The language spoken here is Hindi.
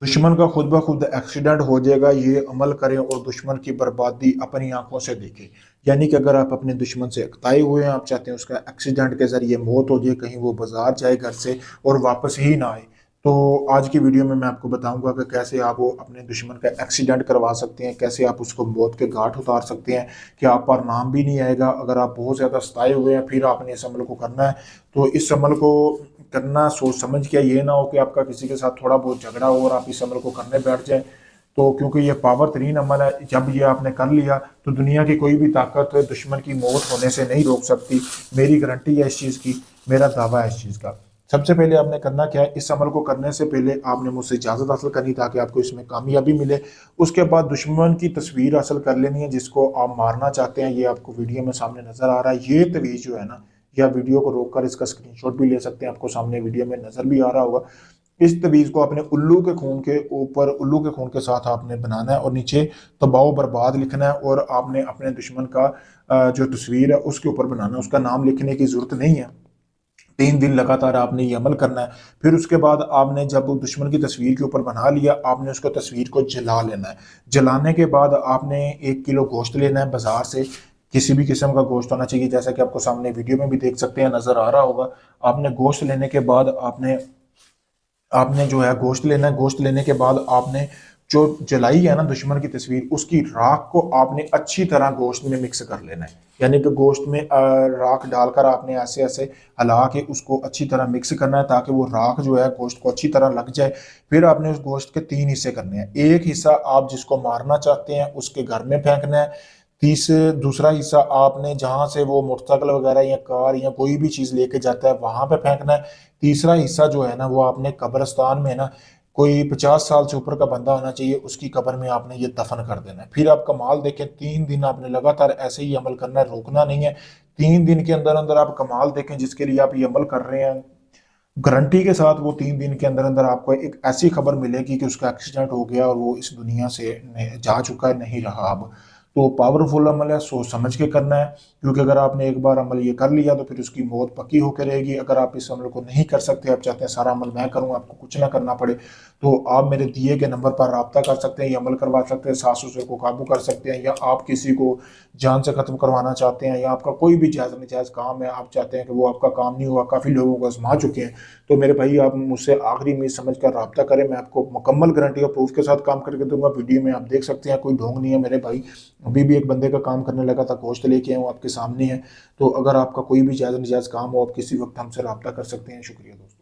दुश्मन का खुद ब खुद एक्सीडेंट हो जाएगा, ये अमल करें और दुश्मन की बर्बादी अपनी आंखों से देखें। यानी कि अगर आप अपने दुश्मन से अकताए हुए हैं, आप चाहते हैं उसका एक्सीडेंट के जरिए मौत हो जाए, कहीं वो बाजार जाए घर से और वापस ही ना आए, तो आज की वीडियो में मैं आपको बताऊंगा कि कैसे आप वो अपने दुश्मन का एक्सीडेंट करवा सकते हैं, कैसे आप उसको मौत के घाट उतार सकते हैं कि आप पर नाम भी नहीं आएगा। अगर आप बहुत ज़्यादा सताए हुए हैं फिर आपने इस अमल को करना है, तो इस अमल को करना सोच समझ के, ये ना हो कि आपका किसी के साथ थोड़ा बहुत झगड़ा हो और आप इस अमल को करने बैठ जाए। तो क्योंकि ये पावर तरीन अमल है, जब ये आपने कर लिया तो दुनिया की कोई भी ताकत दुश्मन की मौत होने से नहीं रोक सकती। मेरी गारंटी है इस चीज़ की, मेरा दावा है इस चीज़ का। सबसे पहले आपने करना क्या है, इस अमल को करने से पहले आपने मुझसे इजाज़त हासिल करनी ताकि आपको इसमें कामयाबी मिले। उसके बाद दुश्मन की तस्वीर हासिल कर लेनी है जिसको आप मारना चाहते हैं। ये आपको वीडियो में सामने नज़र आ रहा है, ये तवीज़ जो है ना, या वीडियो को रोककर इसका स्क्रीनशॉट भी ले सकते हैं, आपको सामने वीडियो में नजर भी आ रहा होगा। इस तवीज को आपने उल्लू के खून के ऊपर, उल्लू के खून के साथ आपने बनाना है और नीचे तबाह बर्बाद लिखना है, और आपने अपने दुश्मन का जो तस्वीर है उसके ऊपर बनाना है, उसका नाम लिखने की जरूरत नहीं है। 3 दिन लगातार आपने ये अमल करना है। फिर उसके बाद आपने जब दुश्मन की तस्वीर के ऊपर बना लिया, आपने उसको तस्वीर को जला लेना है। जलाने के बाद आपने 1 किलो गोश्त लेना है बाजार से, किसी भी किस्म का गोश्त होना चाहिए, जैसा कि आपको सामने वीडियो में भी देख सकते हैं, नजर आ रहा होगा। आपने गोश्त लेने के बाद आपने आपने जो है गोश्त लेना है। गोश्त लेने के बाद आपने जो जलाई है ना दुश्मन की तस्वीर, उसकी राख को आपने अच्छी तरह गोश्त में मिक्स कर लेना है। यानी कि गोश्त में राख डालकर आपने ऐसे ऐसे हिला के उसको अच्छी तरह मिक्स करना है ताकि वो राख जो है गोश्त को अच्छी तरह लग जाए। फिर आपने उस गोश्त के 3 हिस्से करने हैं। एक हिस्सा आप जिसको मारना चाहते हैं उसके घर में फेंकना है। दूसरा हिस्सा आपने जहां से वो मोटरसाइकिल वगैरह या कार या कोई भी चीज लेके जाता है वहां पे फेंकना है। तीसरा हिस्सा जो है ना वो आपने कब्रिस्तान में ना, कोई 50 साल से ऊपर का बंदा होना चाहिए, उसकी कब्र में आपने ये दफन कर देना है। फिर आप कमाल देखें, 3 दिन आपने लगातार ऐसे ही अमल करना है, रोकना नहीं है। 3 दिन के अंदर अंदर आप कमाल देखें जिसके लिए आप ये अमल कर रहे हैं। गारंटी के साथ वो 3 दिन के अंदर अंदर आपको एक ऐसी खबर मिलेगी कि उसका एक्सीडेंट हो गया और वो इस दुनिया से जा चुका है, नहीं रहा अब। तो पावरफुल अमल है, सोच समझ के करना है, क्योंकि अगर आपने एक बार अमल ये कर लिया तो फिर उसकी मौत पक्की होकर रहेगी। अगर आप इस अमल को नहीं कर सकते, आप चाहते हैं सारा अमल मैं करूं, आपको कुछ ना करना पड़े, तो आप मेरे दिए गए नंबर पर रब्ता कर सकते हैं, ये अमल करवा सकते हैं, सास ससुर को काबू कर सकते हैं, या आप किसी को जान से खत्म करवाना चाहते हैं, या आपका कोई भी जायज़ नजायज़ काम है, आप चाहते हैं कि वो आपका काम नहीं हुआ, काफ़ी लोगों को आजमा चुके हैं, तो मेरे भाई आप मुझसे आखिरी उम्मीद समझ कर रब्ता करें। मैं आपको मुकम्मल गारंटी और प्रूफ के साथ काम करके दूंगा। वीडियो में आप देख सकते हैं, कोई ढोंग नहीं है मेरे भाई। अभी भी एक बंदे का काम करने लगा था, गोश्त लेके आया हूँ आपके सामने है। तो अगर आपका कोई भी जायज़ नजायज़ काम हो, आप किसी वक्त हमसे रब्ता कर सकते हैं। शुक्रिया दोस्तों।